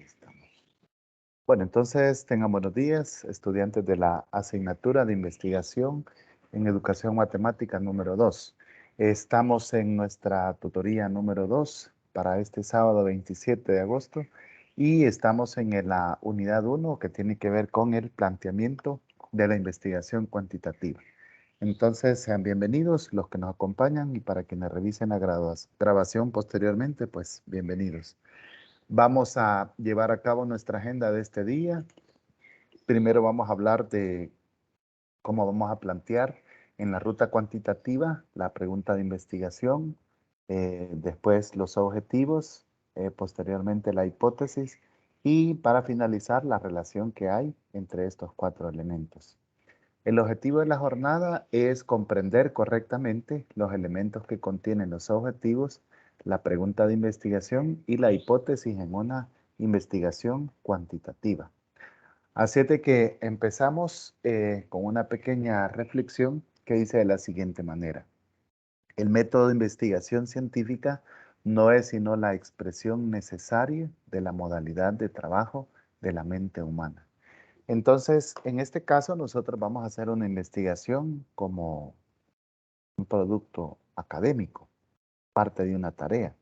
estamos. Bueno, entonces tengan buenos días, estudiantes de la asignatura de investigación en educación matemática número 2. Estamos en nuestra tutoría número 2 para este sábado 27 de agosto y estamos en la unidad 1 que tiene que ver con el planteamiento de la investigación cuantitativa. Entonces, sean bienvenidos los que nos acompañan y para quienes revisen la grabación posteriormente, pues bienvenidos. Vamos a llevar a cabo nuestra agenda de este día. Primero vamos a hablar de cómo vamos a plantear en la ruta cuantitativa la pregunta de investigación, después los objetivos, posteriormente la hipótesis y para finalizar la relación que hay entre estos 4 elementos. El objetivo de la jornada es comprender correctamente los elementos que contienen los objetivos, la pregunta de investigación y la hipótesis en una investigación cuantitativa. Así es de que empezamos con una pequeña reflexión que dice de la siguiente manera. El método de investigación científica no es sino la expresión necesaria de la modalidad de trabajo de la mente humana. Entonces, en este caso, nosotros vamos a hacer una investigación como un producto académico, parte de una tarea.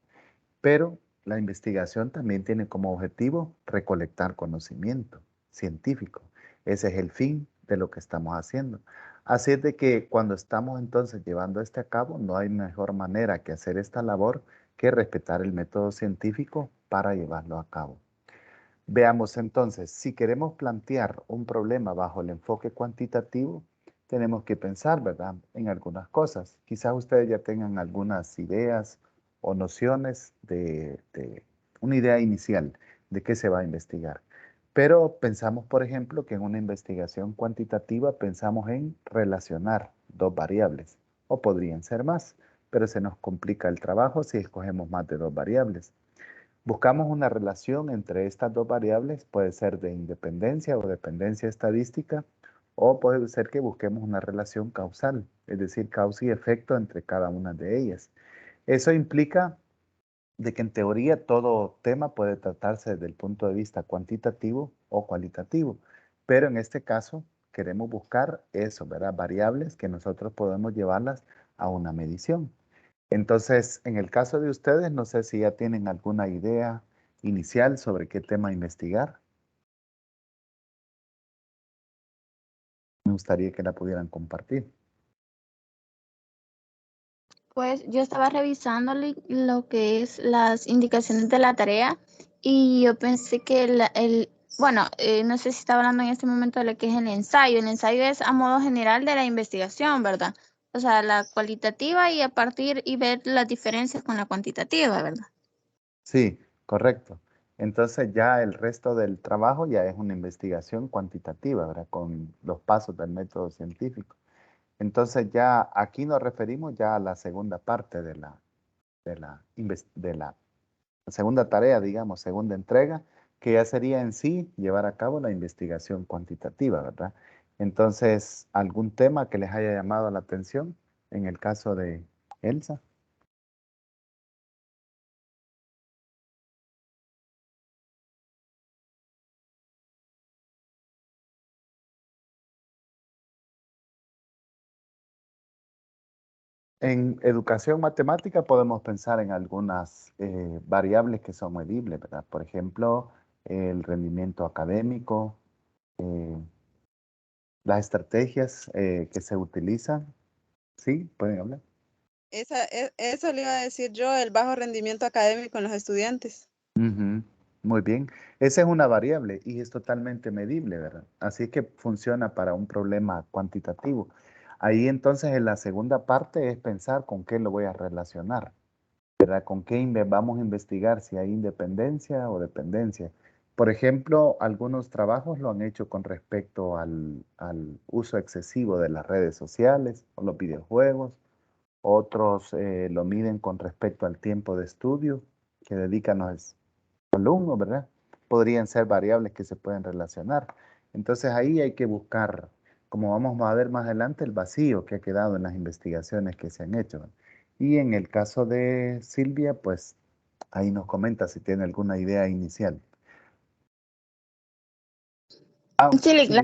Pero la investigación también tiene como objetivo recolectar conocimiento científico. Ese es el fin de lo que estamos haciendo. Así es de que cuando estamos entonces llevando esto a cabo, no hay mejor manera que hacer esta labor que respetar el método científico para llevarlo a cabo. Veamos entonces, si queremos plantear un problema bajo el enfoque cuantitativo, tenemos que pensar, ¿verdad?, en algunas cosas. Quizás ustedes ya tengan algunas ideas o nociones de una idea inicial de qué se va a investigar. Pero pensamos, por ejemplo, que en una investigación cuantitativa pensamos en relacionar dos variables, o podrían ser más, pero se nos complica el trabajo si escogemos más de dos variables. Buscamos una relación entre estas dos variables, puede ser de independencia o dependencia estadística, o puede ser que busquemos una relación causal, es decir, causa y efecto entre cada una de ellas. Eso implica de que en teoría todo tema puede tratarse desde el punto de vista cuantitativo o cualitativo, pero en este caso queremos buscar eso, ¿verdad? Variables que nosotros podemos llevarlas a una medición. Entonces, en el caso de ustedes, no sé si ya tienen alguna idea inicial sobre qué tema investigar. Me gustaría que la pudieran compartir. Pues yo estaba revisando lo que es las indicaciones de la tarea y yo pensé que no sé si estaba hablando en este momento de lo que es el ensayo. El ensayo es a modo general de la investigación, ¿verdad? O sea, la cualitativa y ver las diferencias con la cuantitativa, ¿verdad? Sí, correcto. Entonces ya el resto del trabajo ya es una investigación cuantitativa, ¿verdad? Con los pasos del método científico. Entonces ya aquí nos referimos ya a la segunda parte de la segunda tarea, digamos, segunda entrega, que ya sería en sí llevar a cabo la investigación cuantitativa, ¿verdad? Entonces, ¿algún tema que les haya llamado la atención en el caso de Elsa? En educación matemática podemos pensar en algunas variables que son medibles, ¿verdad? Por ejemplo, el rendimiento académico, eh, las estrategias que se utilizan. ¿Sí? ¿Pueden hablar? Eso le iba a decir yo, el bajo rendimiento académico en los estudiantes. Ujú, muy bien. Esa es una variable y es totalmente medible, ¿verdad? Así que funciona para un problema cuantitativo. Ahí entonces en la segunda parte es pensar con qué lo voy a relacionar, ¿verdad? Con qué vamos a investigar si hay independencia o dependencia. Por ejemplo, algunos trabajos lo han hecho con respecto al uso excesivo de las redes sociales o los videojuegos. Otros lo miden con respecto al tiempo de estudio que dedican los alumnos, ¿verdad? Podrían ser variables que se pueden relacionar. Entonces ahí hay que buscar, como vamos a ver más adelante, el vacío que ha quedado en las investigaciones que se han hecho. Y en el caso de Silvia, pues ahí nos comenta si tiene alguna idea inicial. Ah, Sí, sí,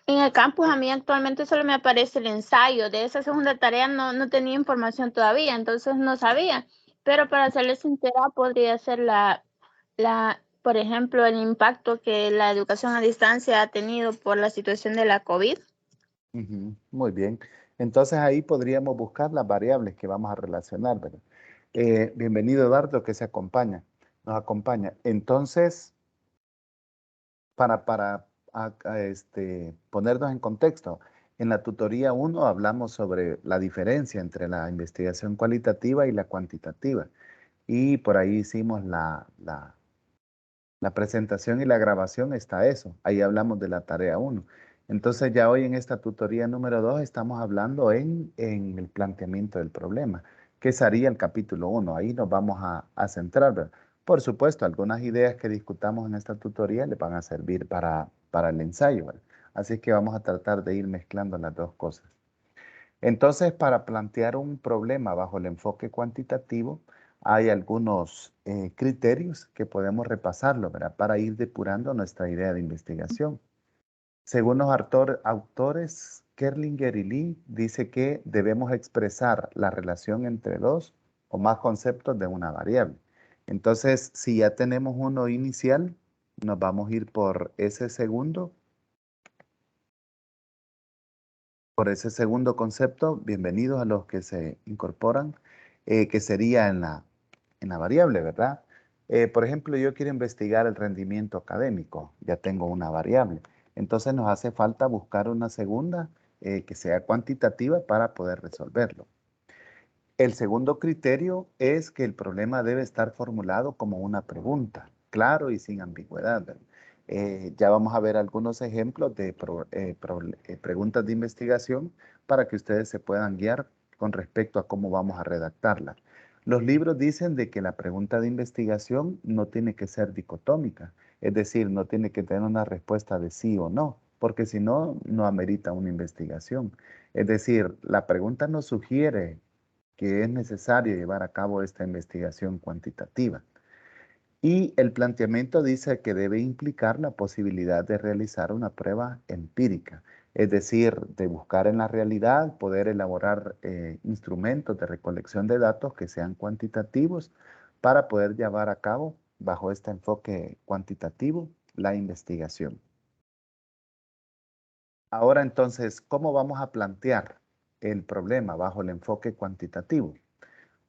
en el campus a mí actualmente solo me aparece el ensayo. De esa segunda tarea no tenía información todavía, entonces no sabía. Pero para serles sincera, podría ser por ejemplo, el impacto que la educación a distancia ha tenido por la situación de la COVID. ujú, muy bien. Entonces ahí podríamos buscar las variables que vamos a relacionar, ¿verdad? Bienvenido Eduardo que nos acompaña. Entonces, ponernos en contexto, en la tutoría 1 hablamos sobre la diferencia entre la investigación cualitativa y la cuantitativa. Y por ahí hicimos la presentación y la grabación, está eso. Ahí hablamos de la tarea 1. Entonces ya hoy en esta tutoría número 2 estamos hablando en el planteamiento del problema, que sería el capítulo 1. Ahí nos vamos a centrar, ¿verdad? Por supuesto, algunas ideas que discutamos en esta tutoría le van a servir para el ensayo, ¿verdad? Así que vamos a tratar de ir mezclando las dos cosas. Entonces, para plantear un problema bajo el enfoque cuantitativo, hay algunos criterios que podemos repasarlo, ¿verdad? Para ir depurando nuestra idea de investigación. Según los autores Kerlinger y Lee, dice que debemos expresar la relación entre dos o más conceptos de una variable. Entonces, si ya tenemos uno inicial, nos vamos a ir por ese segundo concepto. Bienvenidos a los que se incorporan, que sería en la variable, ¿verdad? Por ejemplo, yo quiero investigar el rendimiento académico, ya tengo una variable. Entonces nos hace falta buscar una segunda que sea cuantitativa para poder resolverlo. El segundo criterio es que el problema debe estar formulado como una pregunta, claro y sin ambigüedad, ¿verdad? Ya vamos a ver algunos ejemplos de preguntas de investigación para que ustedes se puedan guiar con respecto a cómo vamos a redactarla. Los libros dicen de que la pregunta de investigación no tiene que ser dicotómica, es decir, no tiene que tener una respuesta de sí o no, porque si no, no amerita una investigación. Es decir, la pregunta nos sugiere que es necesario llevar a cabo esta investigación cuantitativa. Y el planteamiento dice que debe implicar la posibilidad de realizar una prueba empírica, es decir, de buscar en la realidad, poder elaborar instrumentos de recolección de datos que sean cuantitativos para poder llevar a cabo, bajo este enfoque cuantitativo, la investigación. Ahora entonces, ¿cómo vamos a plantear el problema bajo el enfoque cuantitativo?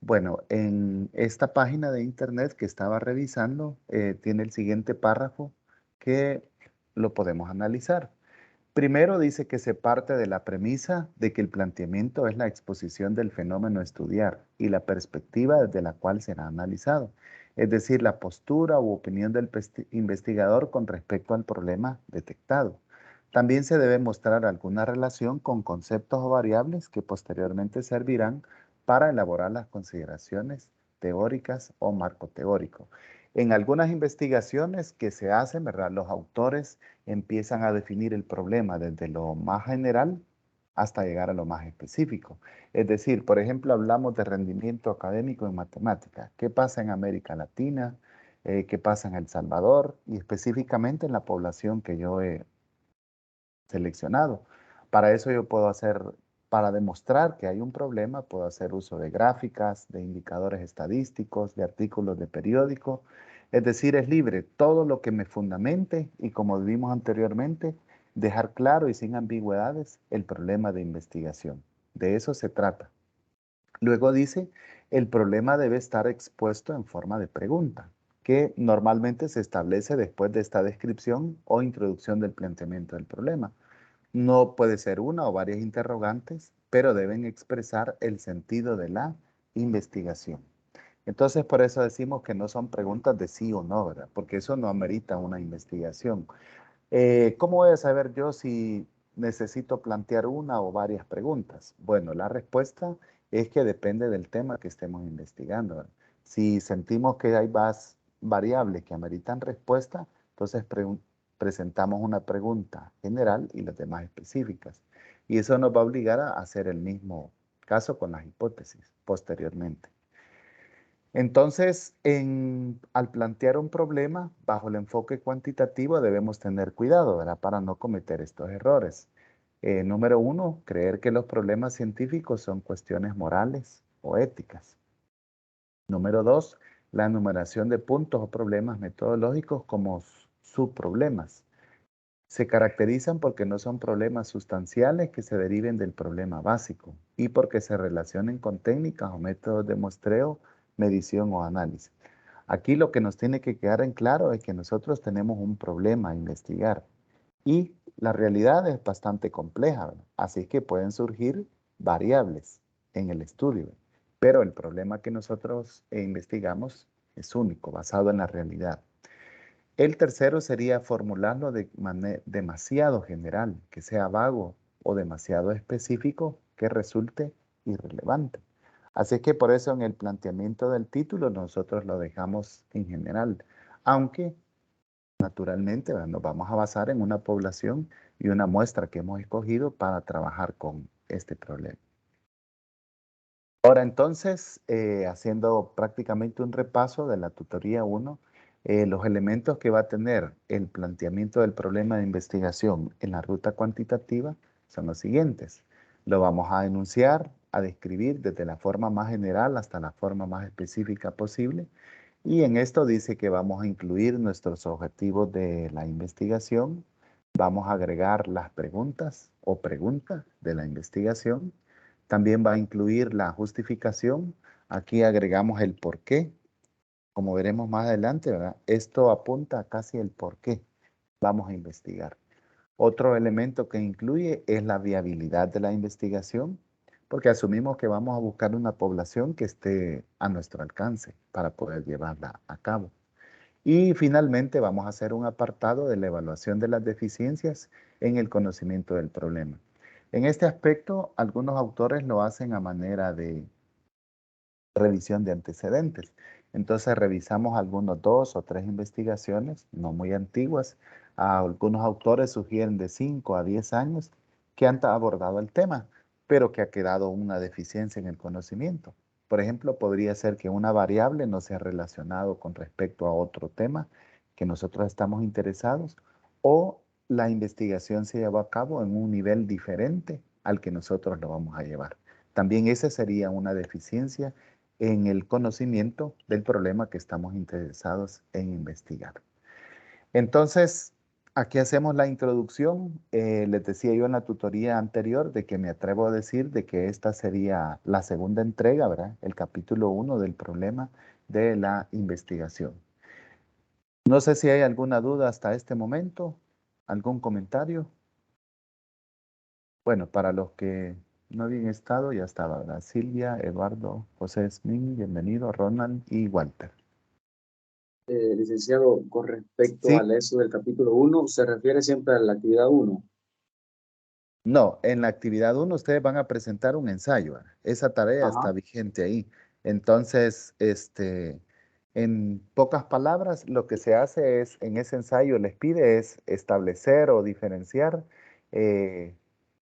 Bueno, en esta página de internet que estaba revisando, tiene el siguiente párrafo que lo podemos analizar. Primero dice que se parte de la premisa de que el planteamiento es la exposición del fenómeno a estudiar y la perspectiva desde la cual será analizado, es decir, la postura u opinión del investigador con respecto al problema detectado. También se debe mostrar alguna relación con conceptos o variables que posteriormente servirán para elaborar las consideraciones teóricas o marco teórico. En algunas investigaciones que se hacen, ¿verdad? Los autores empiezan a definir el problema desde lo más general hasta llegar a lo más específico. Es decir, por ejemplo, hablamos de rendimiento académico en matemáticas. ¿Qué pasa en América Latina? ¿Qué pasa en El Salvador? Y específicamente en la población que yo he seleccionado. Para eso yo puedo hacer, para demostrar que hay un problema, puedo hacer uso de gráficas, de indicadores estadísticos, de artículos de periódico. Es decir, es libre todo lo que me fundamente y como vimos anteriormente, dejar claro y sin ambigüedades el problema de investigación. De eso se trata. Luego dice, el problema debe estar expuesto en forma de pregunta, que normalmente se establece después de esta descripción o introducción del planteamiento del problema. No puede ser una o varias interrogantes, pero deben expresar el sentido de la investigación. Entonces, por eso decimos que no son preguntas de sí o no, ¿verdad? Porque eso no amerita una investigación. ¿Cómo voy a saber yo si necesito plantear una o varias preguntas? Bueno, la respuesta es que depende del tema que estemos investigando, ¿verdad? Si sentimos que hay más variables que ameritan respuesta, entonces presentamos una pregunta general y las demás específicas. Y eso nos va a obligar a hacer el mismo caso con las hipótesis posteriormente. Entonces, al plantear un problema bajo el enfoque cuantitativo debemos tener cuidado, ¿verdad? Para no cometer estos errores. Número 1, creer que los problemas científicos son cuestiones morales o éticas. Número 2, la enumeración de puntos o problemas metodológicos como subproblemas. Se caracterizan porque no son problemas sustanciales que se deriven del problema básico y porque se relacionen con técnicas o métodos de muestreo, medición o análisis. Aquí lo que nos tiene que quedar en claro es que nosotros tenemos un problema a investigar y la realidad es bastante compleja, ¿verdad? Así que pueden surgir variables en el estudio, pero el problema que nosotros investigamos es único, basado en la realidad. El tercero sería formularlo de manera demasiado general, que sea vago o demasiado específico, que resulte irrelevante. Así que por eso en el planteamiento del título nosotros lo dejamos en general, aunque naturalmente nos vamos a basar en una población y una muestra que hemos escogido para trabajar con este problema. Ahora entonces, haciendo prácticamente un repaso de la tutoría 1, los elementos que va a tener el planteamiento del problema de investigación en la ruta cuantitativa son los siguientes. Lo vamos a enunciar, a describir desde la forma más general hasta la forma más específica posible. Y en esto dice que vamos a incluir nuestros objetivos de la investigación. Vamos a agregar las preguntas o preguntas de la investigación. También va a incluir la justificación. Aquí agregamos el por qué. Como veremos más adelante, ¿verdad? Esto apunta a casi el por qué vamos a investigar. Otro elemento que incluye es la viabilidad de la investigación, porque asumimos que vamos a buscar una población que esté a nuestro alcance para poder llevarla a cabo. Y finalmente vamos a hacer un apartado de la evaluación de las deficiencias en el conocimiento del problema. En este aspecto, algunos autores lo hacen a manera de revisión de antecedentes. Entonces revisamos algunos 2 o 3 investigaciones, no muy antiguas. Algunos autores sugieren de 5 a 10 años que han abordado el tema, pero que ha quedado una deficiencia en el conocimiento. Por ejemplo, podría ser que una variable no sea relacionado con respecto a otro tema que nosotros estamos interesados, o la investigación se llevó a cabo en un nivel diferente al que nosotros lo vamos a llevar. También esa sería una deficiencia en el conocimiento del problema que estamos interesados en investigar. Entonces, aquí hacemos la introducción. Les decía yo en la tutoría anterior de que me atrevo a decir de que esta sería la segunda entrega, ¿verdad? El capítulo 1 del problema de la investigación. No sé si hay alguna duda hasta este momento, algún comentario. Bueno, para los que no habían estado, ya estaba, ¿verdad? Silvia, Eduardo, José Esmin, bienvenido, Ronald y Walter. Licenciado, con respecto Sí, al eso del capítulo 1, ¿se refiere siempre a la actividad 1? no, en la actividad 1 ustedes van a presentar un ensayo, ¿verdad? Esa tarea está Ajá. vigente ahí. Entonces, en pocas palabras, lo que se hace es, en ese ensayo les pide es establecer o diferenciar eh,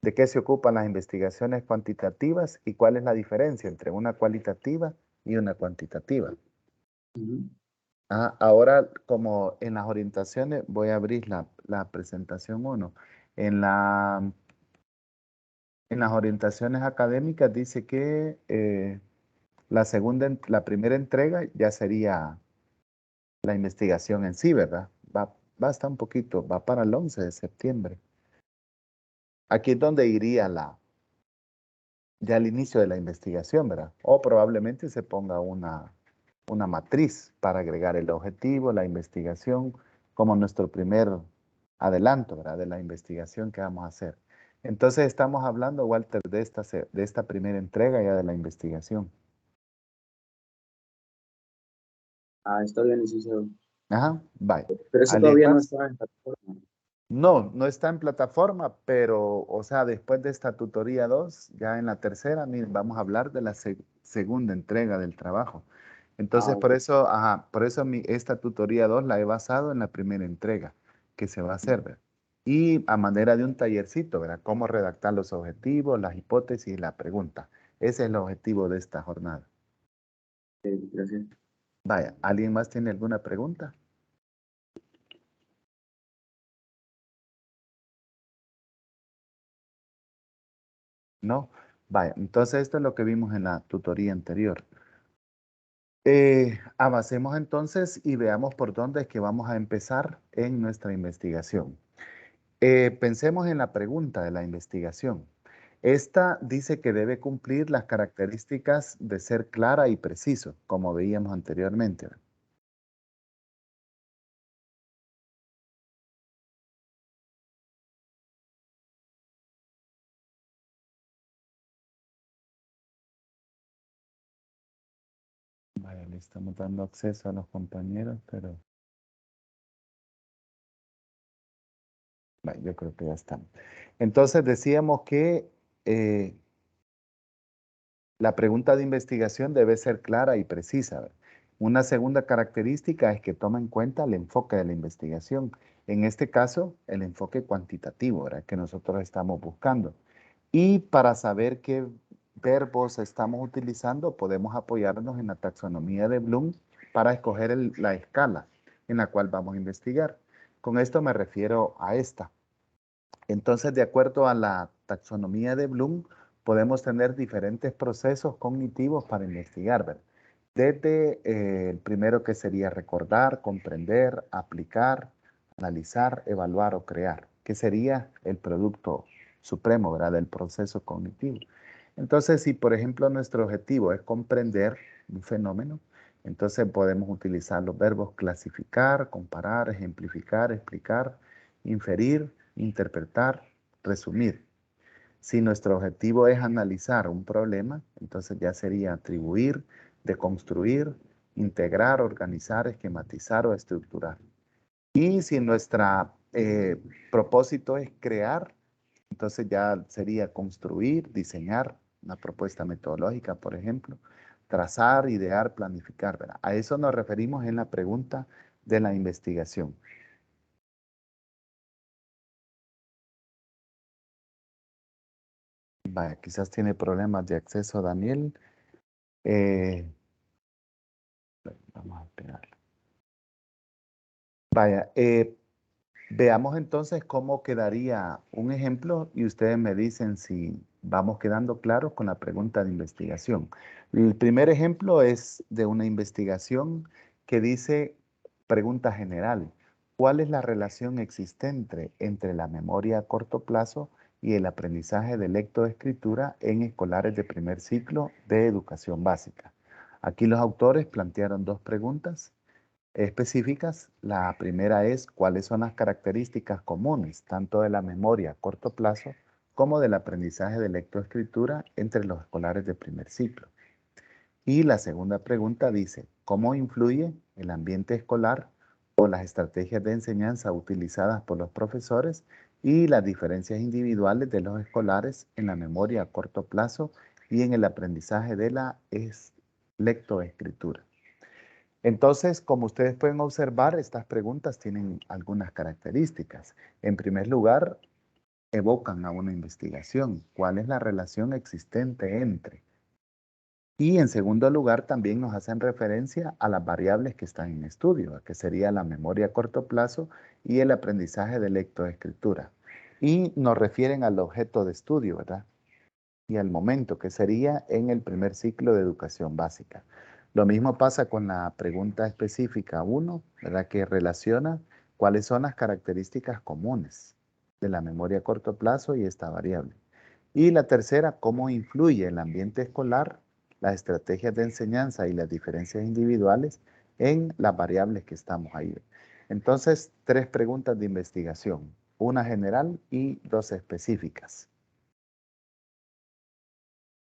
de qué se ocupan las investigaciones cuantitativas y cuál es la diferencia entre una cualitativa y una cuantitativa. Ujú. Ahora, como en las orientaciones, voy a abrir la presentación 1. En las orientaciones académicas dice que la primera entrega ya sería la investigación en sí, ¿verdad? Va hasta un poquito, va para el 11 de septiembre. Aquí es donde iría ya el inicio de la investigación, ¿verdad? O probablemente se ponga una matriz para agregar el objetivo, la investigación, como nuestro primer adelanto, ¿verdad? De la investigación que vamos a hacer. Entonces estamos hablando, Walter, de esta primera entrega ya de la investigación. Está bien, licenciado. Ajá, bye. Pero eso ¿Alguien todavía no más? está en plataforma. No, no está en plataforma, pero, o sea, después de esta tutoría 2, ya en la tercera, vamos a hablar de la segunda entrega del trabajo. Entonces, Ok. por eso esta tutoría 2 la he basado en la primera entrega que se va a hacer, ¿verdad? Y a manera de un tallercito, ¿verdad? Cómo redactar los objetivos, las hipótesis y la pregunta. Ese es el objetivo de esta jornada. Gracias. Vaya, ¿alguien más tiene alguna pregunta? No. Vaya, entonces esto es lo que vimos en la tutoría anterior. Avancemos entonces y veamos por dónde es que vamos a empezar en nuestra investigación. Pensemos en la pregunta de la investigación. Esta dice que debe cumplir las características de ser clara y preciso, como veíamos anteriormente. Vaya, le estamos dando acceso a los compañeros, pero vaya, yo creo que ya están. Entonces decíamos que la pregunta de investigación debe ser clara y precisa. ¿Verdad? Una segunda característica es que toma en cuenta el enfoque de la investigación. En este caso, el enfoque cuantitativo, ¿verdad? Que nosotros estamos buscando. Y para saber qué verbos estamos utilizando, podemos apoyarnos en la taxonomía de Bloom para escoger la escala en la cual vamos a investigar. Con esto me refiero a esta. Entonces, de acuerdo a la taxonomía de Bloom, podemos tener diferentes procesos cognitivos para investigar, ¿verdad? Desde el primero que sería recordar, comprender, aplicar, analizar, evaluar o crear, que sería el producto supremo, ¿verdad? Del proceso cognitivo. Entonces, si por ejemplo nuestro objetivo es comprender un fenómeno, entonces podemos utilizar los verbos clasificar, comparar, ejemplificar, explicar, inferir, interpretar, resumir. Si nuestro objetivo es analizar un problema, entonces ya sería atribuir, deconstruir, integrar, organizar, esquematizar o estructurar. Y si nuestro propósito es crear, entonces ya sería construir, diseñar una propuesta metodológica, por ejemplo, trazar, idear, planificar, ¿verdad? A eso nos referimos en la pregunta de la investigación. Vaya, quizás tiene problemas de acceso Daniel. Vamos a esperar. Vaya, veamos entonces cómo quedaría un ejemplo y ustedes me dicen si vamos quedando claros con la pregunta de investigación. El primer ejemplo es de una investigación que dice, pregunta general, ¿cuál es la relación existente entre la memoria a corto plazo y el aprendizaje de lectoescritura en escolares de primer ciclo de educación básica? Aquí los autores plantearon dos preguntas específicas. La primera es cuáles son las características comunes, tanto de la memoria a corto plazo como del aprendizaje de lectoescritura entre los escolares de primer ciclo. Y la segunda pregunta dice, ¿cómo influye el ambiente escolar o las estrategias de enseñanza utilizadas por los profesores y las diferencias individuales de los escolares en la memoria a corto plazo y en el aprendizaje de la lectoescritura? Entonces, como ustedes pueden observar, estas preguntas tienen algunas características. En primer lugar, evocan a una investigación. ¿Cuál es la relación existente entre? Y en segundo lugar, también nos hacen referencia a las variables que están en estudio, que sería la memoria a corto plazo y el aprendizaje de lectoescritura. Y nos refieren al objeto de estudio, ¿verdad? Y al momento, que sería en el primer ciclo de educación básica. Lo mismo pasa con la pregunta específica 1, ¿verdad? Que relaciona cuáles son las características comunes de la memoria a corto plazo y esta variable. Y la tercera, cómo influye el ambiente escolar, las estrategias de enseñanza y las diferencias individuales en las variables que estamos ahí. Entonces, tres preguntas de investigación, una general y dos específicas.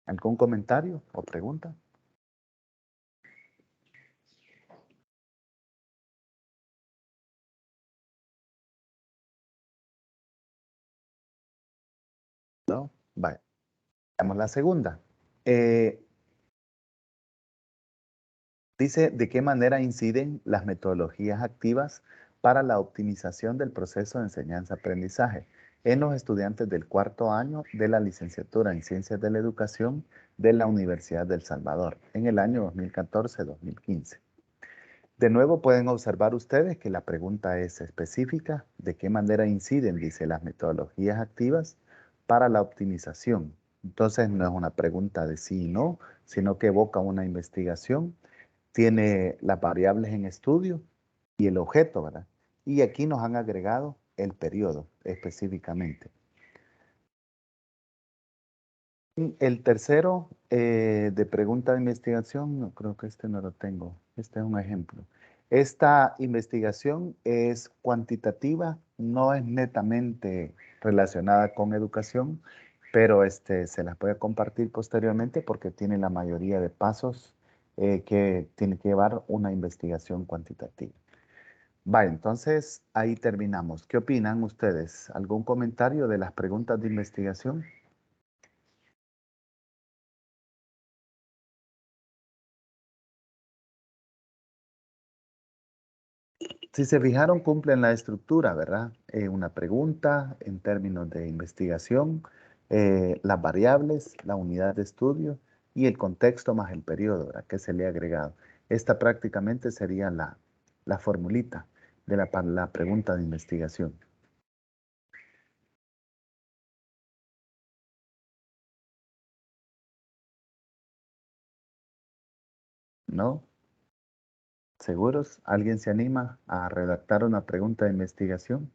¿Algún comentario o pregunta? ¿No? Vale. Veamos la segunda. Dice, ¿de qué manera inciden las metodologías activas para la optimización del proceso de enseñanza-aprendizaje? en los estudiantes del cuarto año de la licenciatura en Ciencias de la Educación de la Universidad del Salvador en el año 2014-2015. De nuevo pueden observar ustedes que la pregunta es específica, de qué manera inciden, dice, las metodologías activas para la optimización. Entonces no es una pregunta de sí y no, sino que evoca una investigación, tiene las variables en estudio y el objeto, ¿verdad? Y aquí nos han agregado el periodo específicamente. El tercero de pregunta de investigación, no creo que este no lo tengo, este es un ejemplo. Esta investigación es cuantitativa, no es netamente relacionada con educación, pero se las voy a compartir posteriormente porque tiene la mayoría de pasos que tiene que llevar una investigación cuantitativa. Vale, entonces ahí terminamos. ¿Qué opinan ustedes? ¿Algún comentario de las preguntas de investigación? Si se fijaron, cumplen la estructura, ¿verdad? Una pregunta en términos de investigación, las variables, la unidad de estudio y el contexto más el periodo, ¿verdad? Que se le ha agregado. Esta prácticamente sería la formulita de la pregunta de investigación. ¿No? ¿Seguros? ¿Alguien se anima a redactar una pregunta de investigación?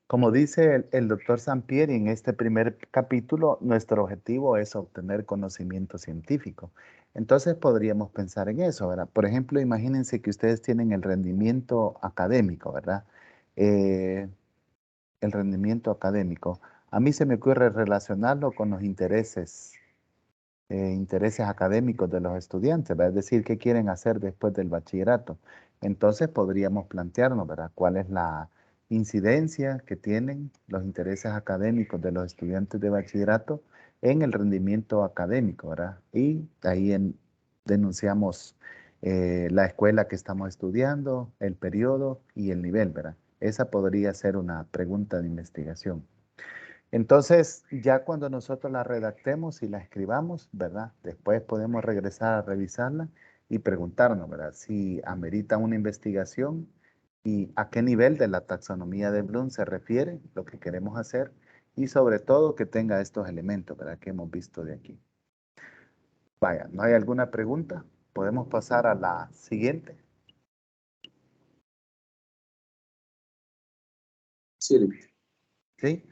Como dice el doctor Sampieri en este primer capítulo, nuestro objetivo es obtener conocimiento científico. Entonces podríamos pensar en eso, ¿verdad? Por ejemplo, imagínense que ustedes tienen el rendimiento académico, ¿verdad? Eh, el rendimiento académico. A mí se me ocurre relacionarlo con los intereses académicos de los estudiantes, ¿verdad? Es decir, qué quieren hacer después del bachillerato. Entonces podríamos plantearnos, ¿verdad? ¿Cuál es la incidencia que tienen los intereses académicos de los estudiantes de bachillerato en el rendimiento académico, ¿verdad? Y ahí denunciamos la escuela que estamos estudiando, el periodo y el nivel, ¿verdad? Esa podría ser una pregunta de investigación. Entonces, ya cuando nosotros la redactemos y la escribamos, ¿verdad? Después podemos regresar a revisarla y preguntarnos, ¿verdad? Si amerita una investigación y a qué nivel de la taxonomía de Bloom se refiere lo que queremos hacer y sobre todo que tenga estos elementos, ¿verdad? Que hemos visto de aquí. Vaya, ¿no hay alguna pregunta? Podemos pasar a la siguiente. Sí, ¿Sí?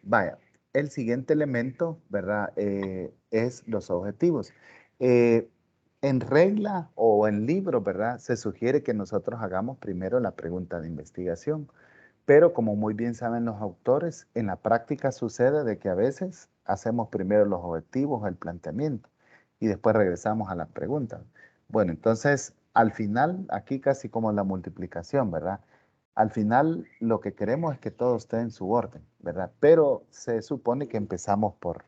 Vaya, el siguiente elemento, ¿verdad? Es los objetivos. Eh, en regla o en libro, ¿verdad? Se sugiere que nosotros hagamos primero la pregunta de investigación, pero como muy bien saben los autores, en la práctica sucede de que a veces hacemos primero los objetivos, el planteamiento, y después regresamos a la pregunta. Bueno, entonces, al final, aquí casi como la multiplicación, ¿verdad? Al final, lo que queremos es que todo esté en su orden, ¿verdad? Pero se supone que empezamos por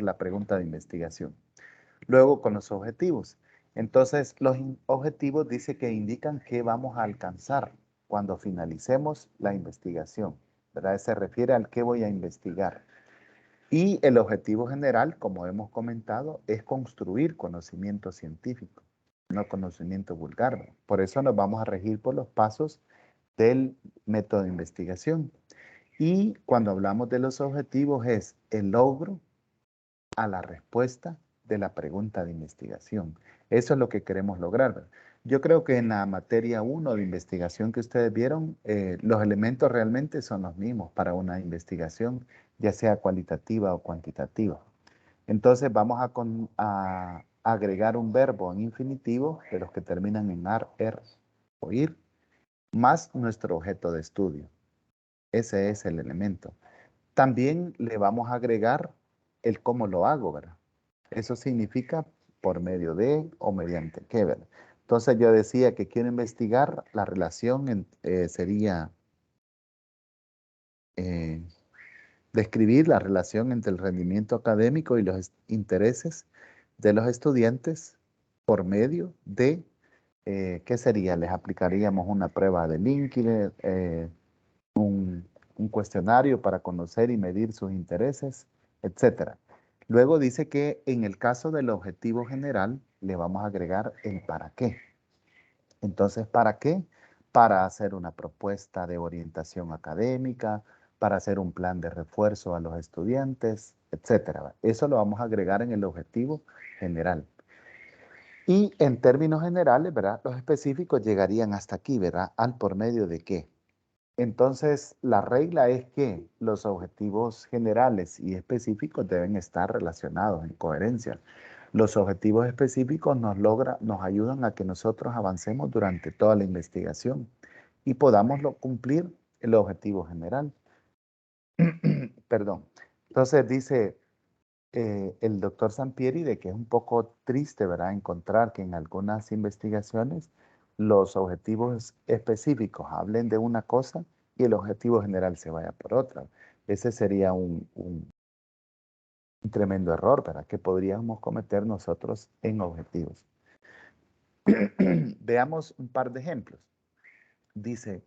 la pregunta de investigación. Luego, con los objetivos. Entonces, los objetivos dice que indican qué vamos a alcanzar cuando finalicemos la investigación, ¿verdad? Se refiere al qué voy a investigar. Y el objetivo general, como hemos comentado, es construir conocimiento científico, no conocimiento vulgar, ¿verdad? Por eso nos vamos a regir por los pasos del método de investigación. Y cuando hablamos de los objetivos es el logro a la respuesta de la pregunta de investigación. Eso es lo que queremos lograr, ¿verdad? Yo creo que en la materia 1 de investigación que ustedes vieron, los elementos realmente son los mismos para una investigación, ya sea cualitativa o cuantitativa. Entonces vamos a agregar un verbo en infinitivo de los que terminan en ar, er o ir, más nuestro objeto de estudio. Ese es el elemento. También le vamos a agregar el cómo lo hago, ¿verdad? Eso significa por medio de o mediante qué, ¿verdad? Entonces yo decía que quiero investigar la relación sería Describir la relación entre el rendimiento académico y los intereses de los estudiantes por medio de, ¿qué sería? Les aplicaríamos una prueba de Linkler, un cuestionario para conocer y medir sus intereses, etc. Luego dice que en el caso del objetivo general le vamos a agregar el para qué. Entonces, ¿para qué? Para hacer una propuesta de orientación académica, para hacer un plan de refuerzo a los estudiantes, etc. Eso lo vamos a agregar en el objetivo general. Y en términos generales, ¿verdad? Los específicos llegarían hasta aquí, ¿verdad? ¿Al por medio de qué? Entonces, la regla es que los objetivos generales y específicos deben estar relacionados en coherencia. Los objetivos específicos nos ayudan a que nosotros avancemos durante toda la investigación y podamos cumplir el objetivo general. Perdón. Entonces dice el doctor Sampieri de que es un poco triste, ¿verdad?, encontrar que en algunas investigaciones los objetivos específicos hablen de una cosa y el objetivo general se vaya por otra. Ese sería un tremendo error, ¿verdad?, que podríamos cometer nosotros en objetivos. Veamos un par de ejemplos. Dice,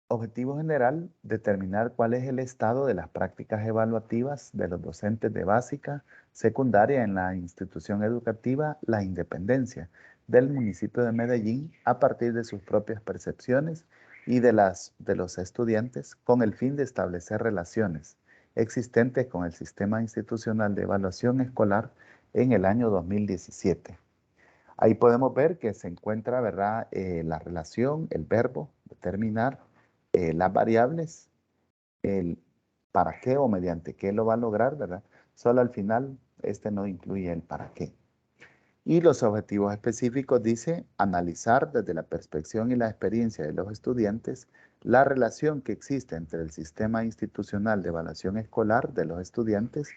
objetivo general, determinar cuál es el estado de las prácticas evaluativas de los docentes de básica, secundaria en la institución educativa La Independencia del municipio de Medellín a partir de sus propias percepciones y de los estudiantes con el fin de establecer relaciones existentes con el sistema institucional de evaluación escolar en el año 2017. Ahí podemos ver que se encuentra, ¿verdad?, la relación, el verbo, determinar, las variables, el para qué o mediante qué lo va a lograr, ¿verdad? Solo al final, este no incluye el para qué. Y los objetivos específicos dice analizar desde la perspectiva y la experiencia de los estudiantes la relación que existe entre el sistema institucional de evaluación escolar de los estudiantes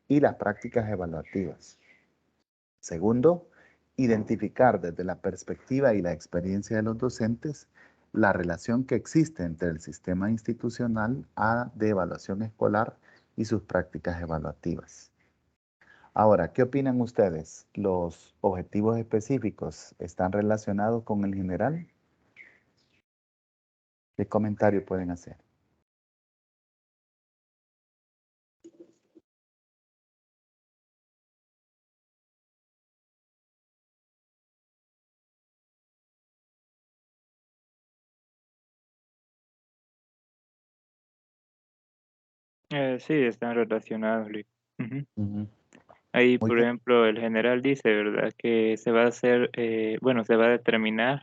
y las prácticas evaluativas. Segundo, identificar desde la perspectiva y la experiencia de los docentes la relación que existe entre el sistema institucional de evaluación escolar y sus prácticas evaluativas. Ahora, ¿qué opinan ustedes? ¿Los objetivos específicos están relacionados con el general? ¿Qué comentario pueden hacer? Sí, están relacionados, Luis. Ujú. Ujú. Ahí, Muy por bien. ejemplo, el general dice, ¿verdad?, que se va a hacer, bueno, se va a determinar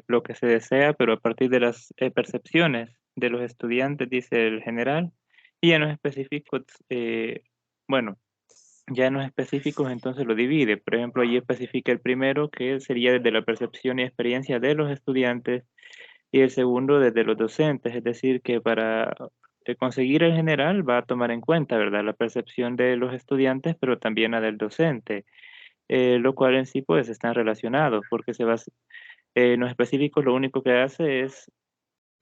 lo que se desea, pero a partir de las percepciones de los estudiantes, dice el general, y en los específicos, bueno, ya en los específicos entonces lo divide. Por ejemplo, allí especifica el primero, que sería desde la percepción y experiencia de los estudiantes, y el segundo desde los docentes, es decir, que para conseguir el general va a tomar en cuenta, ¿verdad?, la percepción de los estudiantes, pero también la del docente, lo cual en sí pues están relacionados, porque en los específicos lo único que hace es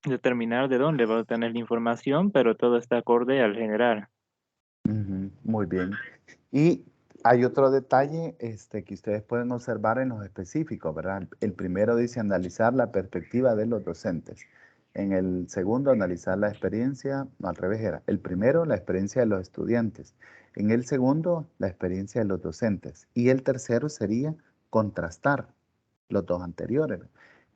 determinar de dónde va a obtener la información, pero todo está acorde al general. Ujú, muy bien. Y hay otro detalle que ustedes pueden observar en los específicos, ¿verdad? El primero dice analizar la perspectiva de los docentes. En el segundo, analizar la experiencia, no, al revés era. El primero, la experiencia de los estudiantes. En el segundo, la experiencia de los docentes. Y el tercero sería contrastar los dos anteriores.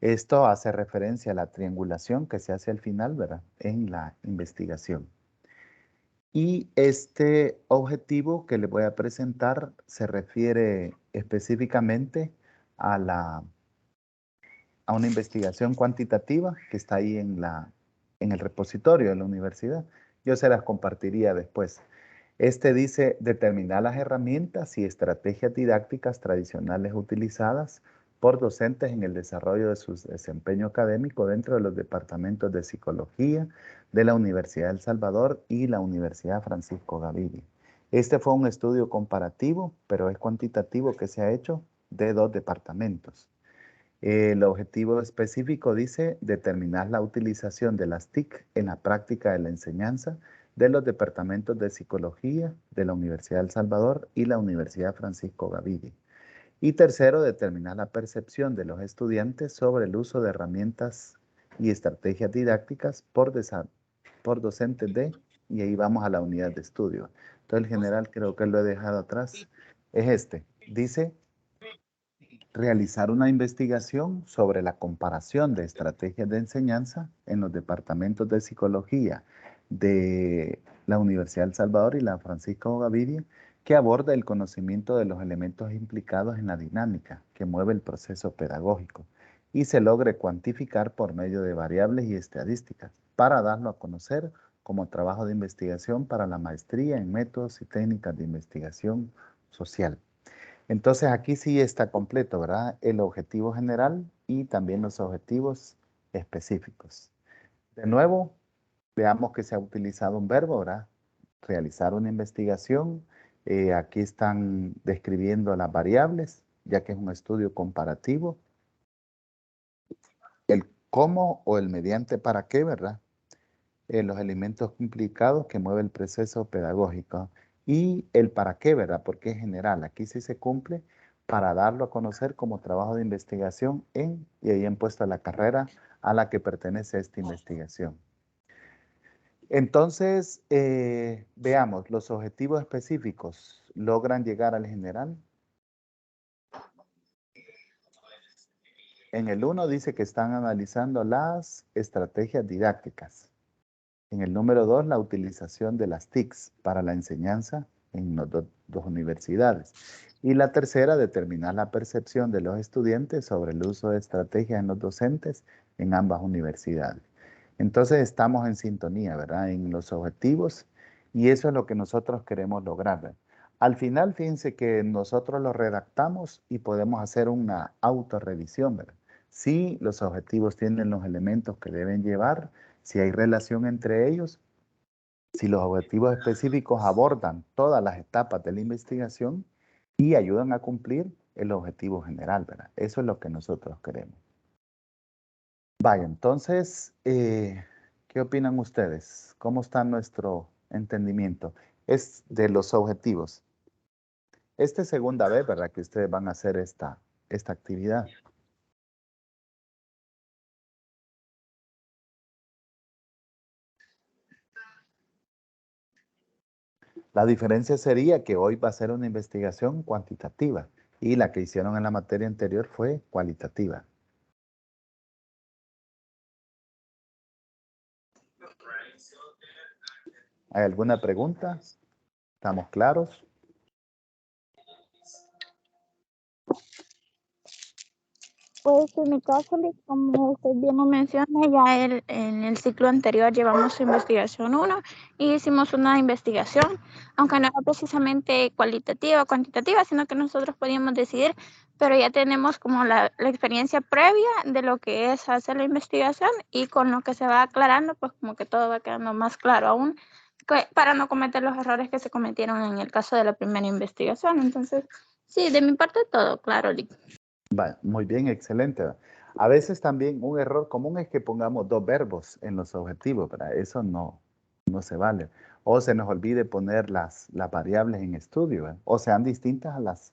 Esto hace referencia a la triangulación que se hace al final, ¿verdad?, en la investigación. Y este objetivo que les voy a presentar se refiere específicamente a una investigación cuantitativa que está ahí en el repositorio de la universidad. Yo se las compartiría después. Este dice determinar las herramientas y estrategias didácticas tradicionales utilizadas por docentes en el desarrollo de su desempeño académico dentro de los departamentos de psicología de la Universidad de El Salvador y la Universidad Francisco Gaviria. Este fue un estudio comparativo, pero es cuantitativo, que se ha hecho de 2 departamentos. El objetivo específico dice determinar la utilización de las TIC en la práctica de la enseñanza de los departamentos de Psicología de la Universidad de El Salvador y la Universidad Francisco Gavidia. Y tercero, determinar la percepción de los estudiantes sobre el uso de herramientas y estrategias didácticas por docentes de, y ahí vamos a la unidad de estudio. Entonces, el general creo que lo he dejado atrás. Es este. Dice, realizar una investigación sobre la comparación de estrategias de enseñanza en los departamentos de psicología de la Universidad de El Salvador y la Francisco Gavidia, que aborda el conocimiento de los elementos implicados en la dinámica que mueve el proceso pedagógico y se logre cuantificar por medio de variables y estadísticas para darlo a conocer como trabajo de investigación para la maestría en métodos y técnicas de investigación social. Entonces aquí sí está completo, ¿verdad? El objetivo general y también los objetivos específicos. De nuevo, veamos que se ha utilizado un verbo, ¿verdad? Realizar una investigación. Aquí están describiendo las variables, ya que es un estudio comparativo. El cómo o el mediante para qué, ¿verdad? Los elementos implicados que mueve el proceso pedagógico. Y el para qué, ¿verdad? Porque es general. Aquí sí se cumple para darlo a conocer como trabajo de investigación y ahí han puesto la carrera a la que pertenece esta investigación. Entonces, veamos, los objetivos específicos logran llegar al general. En el 1 dice que están analizando las estrategias didácticas. En el número 2, la utilización de las TICs para la enseñanza en las dos universidades. Y la tercera, determinar la percepción de los estudiantes sobre el uso de estrategias en los docentes en ambas universidades. Entonces estamos en sintonía, ¿verdad? En los objetivos y eso es lo que nosotros queremos lograr, ¿verdad? Al final, fíjense que nosotros lo redactamos y podemos hacer una autorrevisión, ¿verdad? Si los objetivos tienen los elementos que deben llevar, si hay relación entre ellos, si los objetivos específicos abordan todas las etapas de la investigación y ayudan a cumplir el objetivo general, ¿verdad? Eso es lo que nosotros queremos. Vaya, entonces, ¿qué opinan ustedes? ¿Cómo está nuestro entendimiento? Es de los objetivos. Esta es segunda vez, ¿verdad? Que ustedes van a hacer esta actividad. La diferencia sería que hoy va a ser una investigación cuantitativa y la que hicieron en la materia anterior fue cualitativa. ¿Hay alguna pregunta? ¿Estamos claros? Pues en mi caso, como usted bien lo menciona, ya en el ciclo anterior llevamos investigación 1 y hicimos una investigación, aunque no era precisamente cualitativa o cuantitativa, sino que nosotros podíamos decidir, pero ya tenemos como la experiencia previa de lo que es hacer la investigación y con lo que se va aclarando, pues como que todo va quedando más claro aún, para no cometer los errores que se cometieron en el caso de la primera investigación. Entonces, sí, de mi parte todo claro, Lick. Vale, muy bien, excelente. A veces también un error común es que pongamos dos verbos en los objetivos, ¿verdad? Eso no se vale. O se nos olvide poner las variables en estudio, ¿verdad? O sean distintas a las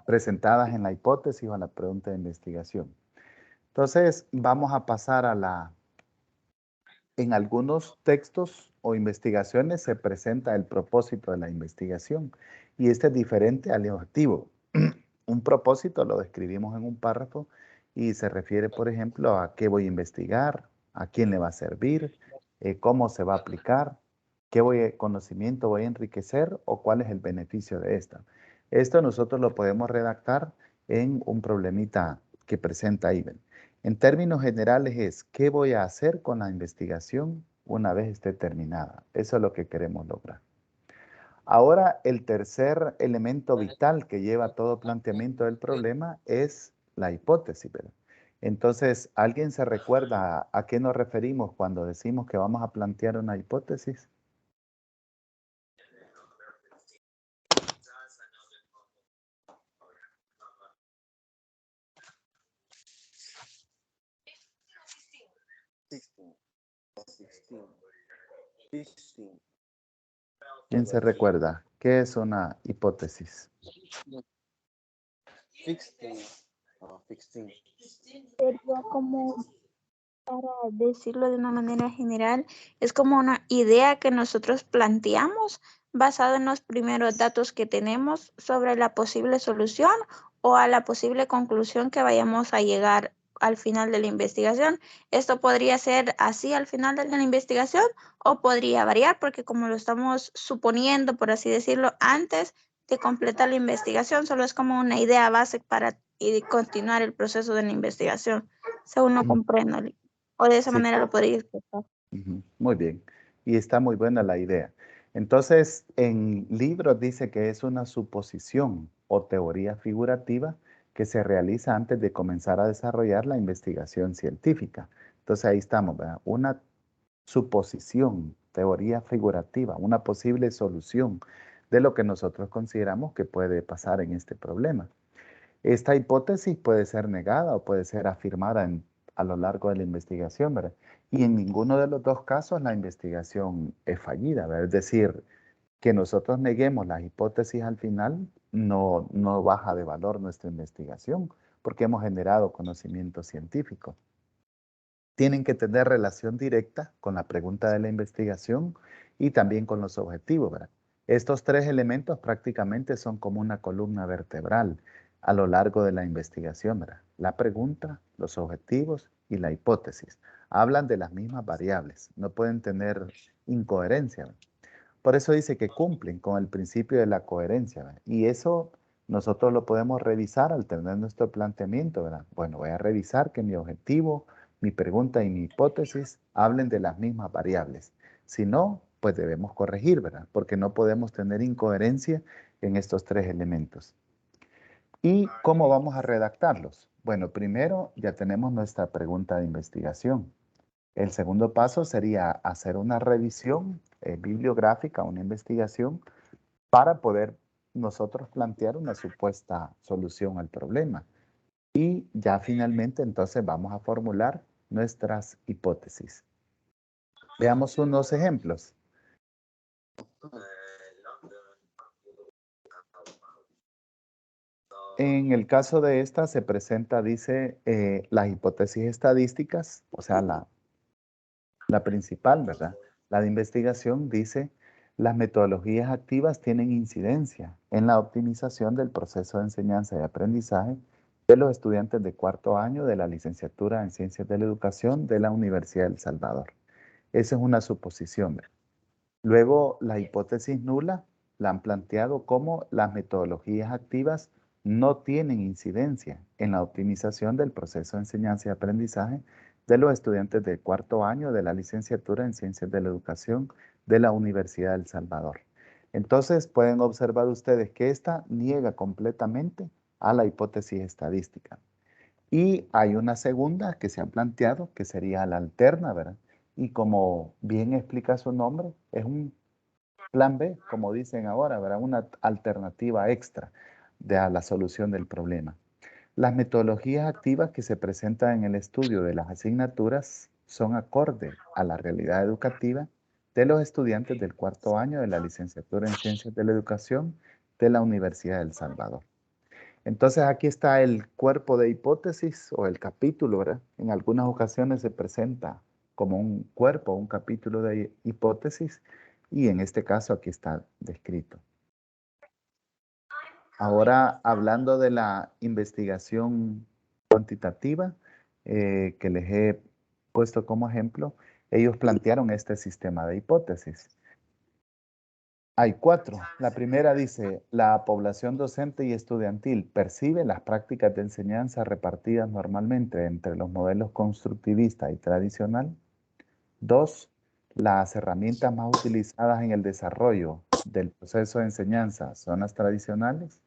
presentadas en la hipótesis o en la pregunta de investigación. Entonces, vamos a pasar en algunos textos o investigaciones se presenta el propósito de la investigación y este es diferente al objetivo. Un propósito lo describimos en un párrafo y se refiere, por ejemplo, a qué voy a investigar, a quién le va a servir, cómo se va a aplicar, qué conocimiento voy a enriquecer o cuál es el beneficio de esto. Esto nosotros lo podemos redactar en un problemita que presenta Iben. En términos generales es, ¿qué voy a hacer con la investigación una vez esté terminada? Eso es lo que queremos lograr. Ahora, el tercer elemento vital que lleva todo planteamiento del problema es la hipótesis, ¿verdad? Entonces, ¿alguien se recuerda a qué nos referimos cuando decimos que vamos a plantear una hipótesis? ¿Quién se recuerda? ¿Qué es una hipótesis? Sería como, para decirlo de una manera general, es como una idea que nosotros planteamos basado en los primeros datos que tenemos sobre la posible solución o a la posible conclusión que vayamos a llegar al final de la investigación. Esto podría ser así al final de la investigación o podría variar porque como lo estamos suponiendo, por así decirlo, antes de completar la investigación, solo es como una idea base para continuar el proceso de la investigación, según lo comprendo. O de esa Sí. manera lo podría expresar. Muy bien. Y está muy buena la idea. Entonces, en libros dice que es una suposición o teoría figurativa que se realiza antes de comenzar a desarrollar la investigación científica. Entonces ahí estamos, ¿verdad? Una suposición, teoría figurativa, una posible solución de lo que nosotros consideramos que puede pasar en este problema. Esta hipótesis puede ser negada o puede ser afirmada a lo largo de la investigación, ¿verdad? Y en ninguno de los dos casos la investigación es fallida, ¿verdad? Es decir, que nosotros neguemos las hipótesis al final no baja de valor nuestra investigación porque hemos generado conocimiento científico. Tienen que tener relación directa con la pregunta de la investigación y también con los objetivos, ¿verdad? Estos tres elementos prácticamente son como una columna vertebral a lo largo de la investigación, ¿verdad? La pregunta, los objetivos y la hipótesis. Hablan de las mismas variables, no pueden tener incoherencia, ¿verdad? Por eso dice que cumplen con el principio de la coherencia, ¿verdad? Y eso nosotros lo podemos revisar al tener nuestro planteamiento, ¿verdad? Bueno, voy a revisar que mi objetivo, mi pregunta y mi hipótesis hablen de las mismas variables. Si no, pues debemos corregir, ¿verdad? Porque no podemos tener incoherencia en estos tres elementos. ¿Y cómo vamos a redactarlos? Bueno, primero ya tenemos nuestra pregunta de investigación. El segundo paso sería hacer una revisión bibliográfica, una investigación, para poder nosotros plantear una supuesta solución al problema. Y ya finalmente entonces vamos a formular nuestras hipótesis. Veamos unos ejemplos. En el caso de esta se presenta, dice, las hipótesis estadísticas, o sea, la principal, ¿verdad? La de investigación dice, las metodologías activas tienen incidencia en la optimización del proceso de enseñanza y aprendizaje de los estudiantes de cuarto año de la licenciatura en Ciencias de la Educación de la Universidad de El Salvador. Esa es una suposición, ¿verdad? Luego, la hipótesis nula la han planteado como las metodologías activas no tienen incidencia en la optimización del proceso de enseñanza y aprendizaje de los estudiantes de cuarto año de la licenciatura en Ciencias de la Educación de la Universidad de El Salvador. Entonces, pueden observar ustedes que esta niega completamente a la hipótesis estadística. Y hay una segunda que se ha planteado, que sería la alterna, ¿verdad? Y como bien explica su nombre, es un plan B, como dicen ahora, ¿verdad? Una alternativa extra a la solución del problema. Las metodologías activas que se presentan en el estudio de las asignaturas son acorde a la realidad educativa de los estudiantes del cuarto año de la licenciatura en Ciencias de la Educación de la Universidad de El Salvador. Entonces aquí está el cuerpo de hipótesis o el capítulo, ¿verdad? En algunas ocasiones se presenta como un cuerpo, un capítulo de hipótesis y en este caso aquí está descrito. Ahora hablando de la investigación cuantitativa que les he puesto como ejemplo, ellos plantearon este sistema de hipótesis. Hay 4. La primera dice, la población docente y estudiantil percibe las prácticas de enseñanza repartidas normalmente entre los modelos constructivista y tradicional. 2. Las herramientas más utilizadas en el desarrollo del proceso de enseñanza son las tradicionales.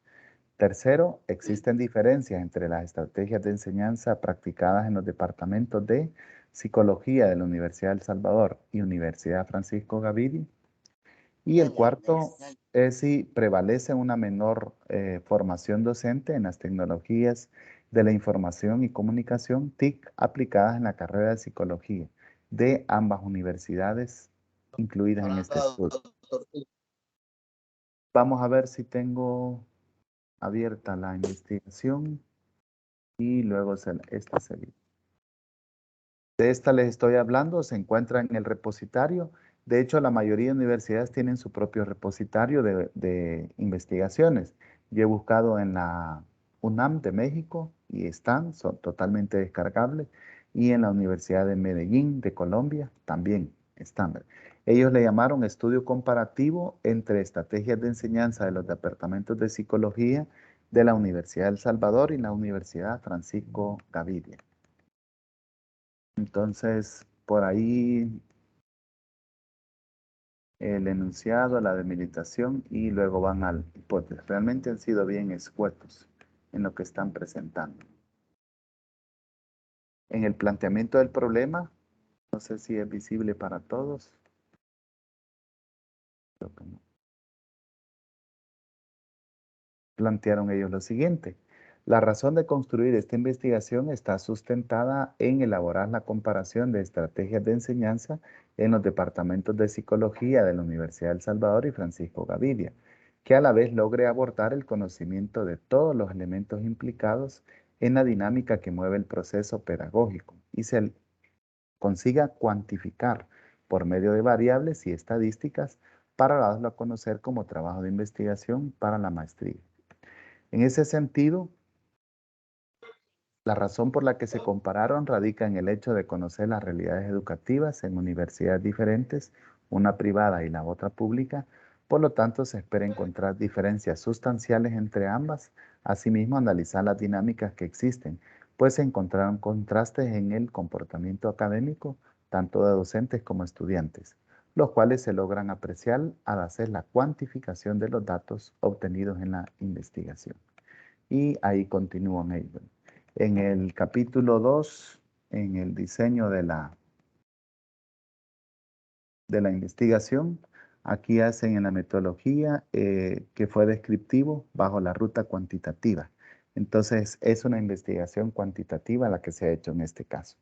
Tercero, existen diferencias entre las estrategias de enseñanza practicadas en los departamentos de Psicología de la Universidad de El Salvador y Universidad Francisco Gavidia. Y el cuarto es si prevalece una menor formación docente en las tecnologías de la información y comunicación TIC aplicadas en la carrera de psicología de ambas universidades incluidas en este estudio. Vamos a ver si tengo abierta la investigación y luego esta serie. De esta les estoy hablando, se encuentra en el repositorio. De hecho, la mayoría de universidades tienen su propio repositorio de investigaciones. Yo he buscado en la UNAM de México y son totalmente descargables. Y en la Universidad de Medellín de Colombia también están. Ellos le llamaron estudio comparativo entre estrategias de enseñanza de los departamentos de psicología de la Universidad de El Salvador y la Universidad Francisco Gavidia. Entonces, por ahí el enunciado, la delimitación y luego van al hipótesis. Realmente han sido bien escuetos en lo que están presentando. En el planteamiento del problema, no sé si es visible para todos. Creo que no. Plantearon ellos lo siguiente. La razón de construir esta investigación está sustentada en elaborar la comparación de estrategias de enseñanza en los departamentos de psicología de la Universidad de El Salvador y Francisco Gavidia, que a la vez logre abordar el conocimiento de todos los elementos implicados en la dinámica que mueve el proceso pedagógico y se consiga cuantificar por medio de variables y estadísticas para darlo a conocer como trabajo de investigación para la maestría. En ese sentido, la razón por la que se compararon radica en el hecho de conocer las realidades educativas en universidades diferentes, una privada y la otra pública. Por lo tanto, se espera encontrar diferencias sustanciales entre ambas. Asimismo, analizar las dinámicas que existen, pues se encontraron contrastes en el comportamiento académico, tanto de docentes como estudiantes, los cuales se logran apreciar al hacer la cuantificación de los datos obtenidos en la investigación. Y ahí continúan ellos. En el capítulo 2, en el diseño de la investigación, aquí hacen en la metodología que fue descriptivo bajo la ruta cuantitativa. Entonces, es una investigación cuantitativa la que se ha hecho en este caso.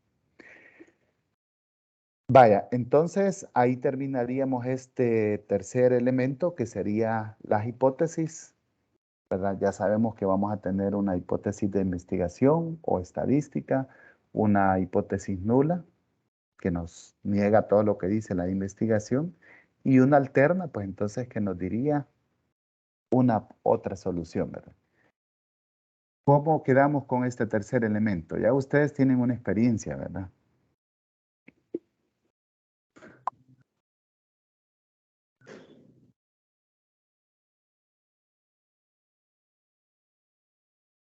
Vaya, entonces ahí terminaríamos este tercer elemento que sería las hipótesis, ¿verdad? Ya sabemos que vamos a tener una hipótesis de investigación o estadística, una hipótesis nula que nos niega todo lo que dice la investigación y una alterna, pues entonces que nos diría una otra solución, ¿verdad? ¿Cómo quedamos con este tercer elemento? Ya ustedes tienen una experiencia, ¿verdad?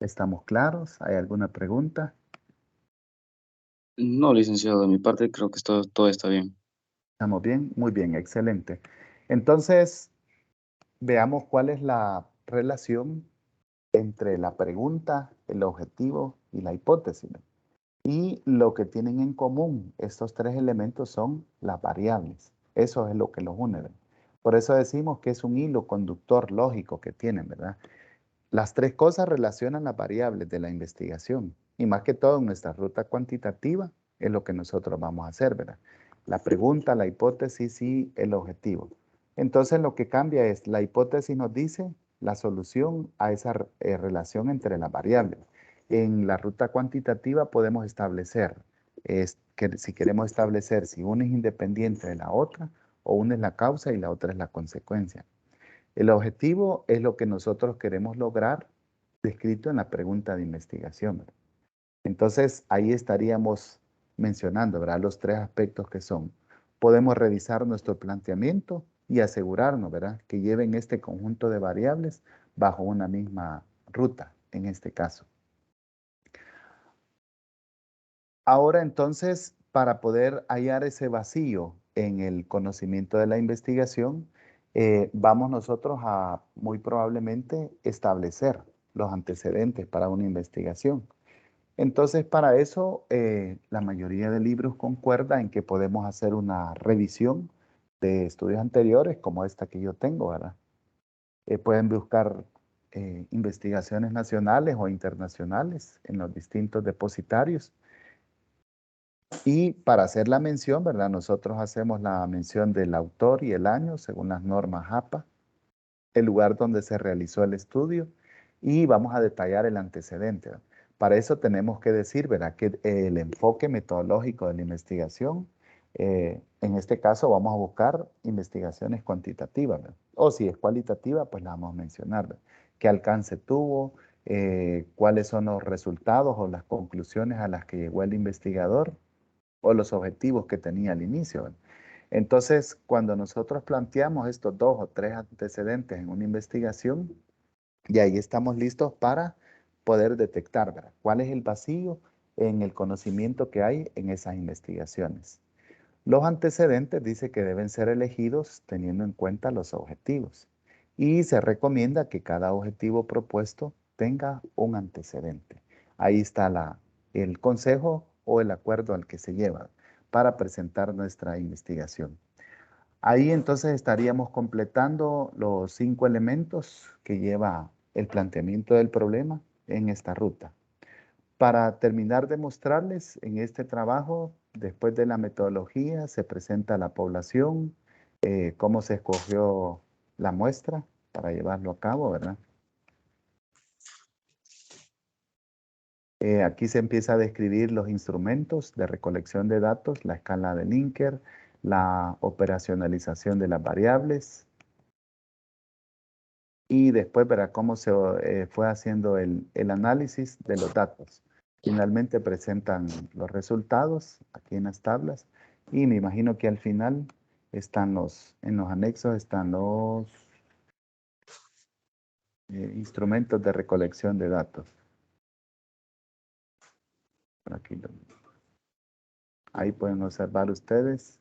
¿Estamos claros? ¿Hay alguna pregunta? No, licenciado, de mi parte creo que todo está bien. ¿Estamos bien? Muy bien, excelente. Entonces, veamos cuál es la relación entre la pregunta, el objetivo y la hipótesis. Y lo que tienen en común estos tres elementos son las variables. Eso es lo que los une. Por eso decimos que es un hilo conductor lógico que tienen, ¿verdad? Las tres cosas relacionan las variables de la investigación y más que todo en nuestra ruta cuantitativa es lo que nosotros vamos a hacer, ¿verdad? La pregunta, la hipótesis y el objetivo. Entonces lo que cambia es, la hipótesis nos dice la solución a esa relación entre las variables. En la ruta cuantitativa podemos establecer, que si queremos establecer si una es independiente de la otra o una es la causa y la otra es la consecuencia. El objetivo es lo que nosotros queremos lograr descrito en la pregunta de investigación, ¿verdad? Entonces, ahí estaríamos mencionando, ¿verdad? Los tres aspectos que son. Podemos revisar nuestro planteamiento y asegurarnos, ¿verdad? Que lleven este conjunto de variables bajo una misma ruta, en este caso. Ahora, entonces, para poder hallar ese vacío en el conocimiento de la investigación, vamos nosotros a muy probablemente establecer los antecedentes para una investigación. Entonces, para eso, la mayoría de libros concuerda en que podemos hacer una revisión de estudios anteriores, como esta que yo tengo, ¿verdad? Pueden buscar investigaciones nacionales o internacionales en los distintos depositarios. Y para hacer la mención, ¿verdad? Nosotros hacemos la mención del autor y el año según las normas APA, el lugar donde se realizó el estudio y vamos a detallar el antecedente, ¿verdad? Para eso tenemos que decir, ¿verdad? Que el enfoque metodológico de la investigación, en este caso vamos a buscar investigaciones cuantitativas, ¿verdad? O si es cualitativa, pues la vamos a mencionar, ¿verdad? ¿Qué alcance tuvo? ¿Cuáles son los resultados o las conclusiones a las que llegó el investigador? O los objetivos que tenía al inicio, ¿verdad? Entonces, cuando nosotros planteamos estos 2 o 3 antecedentes en una investigación, y ahí estamos listos para poder detectar, ¿verdad? ¿Cuál es el vacío en el conocimiento que hay en esas investigaciones? Los antecedentes dice que deben ser elegidos teniendo en cuenta los objetivos. Y se recomienda que cada objetivo propuesto tenga un antecedente. Ahí está el consejo o el acuerdo al que se lleva para presentar nuestra investigación. Ahí entonces estaríamos completando los 5 elementos que lleva el planteamiento del problema en esta ruta. Para terminar de mostrarles en este trabajo, después de la metodología, se presenta la población, cómo se escogió la muestra para llevarlo a cabo, ¿verdad? Aquí se empieza a describir los instrumentos de recolección de datos, la escala de Likert, la operacionalización de las variables y después verá cómo se fue haciendo el análisis de los datos. Finalmente presentan los resultados aquí en las tablas y me imagino que al final están en los anexos están los instrumentos de recolección de datos. Por aquí ahí pueden observar ustedes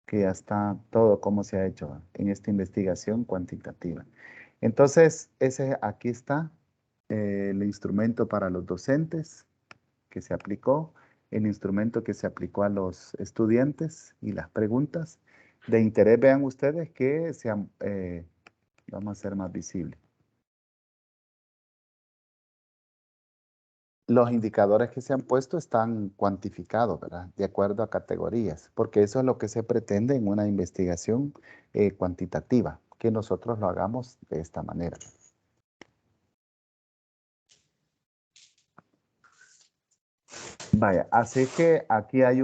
que ya está todo cómo se ha hecho en esta investigación cuantitativa. Entonces, aquí está el instrumento para los docentes que se aplicó, el instrumento que se aplicó a los estudiantes y las preguntas. De interés, vean ustedes que vamos a hacer más visible. Los indicadores que se han puesto están cuantificados, ¿verdad? De acuerdo a categorías, porque eso es lo que se pretende en una investigación cuantitativa, que nosotros lo hagamos de esta manera. Vaya, así que aquí hay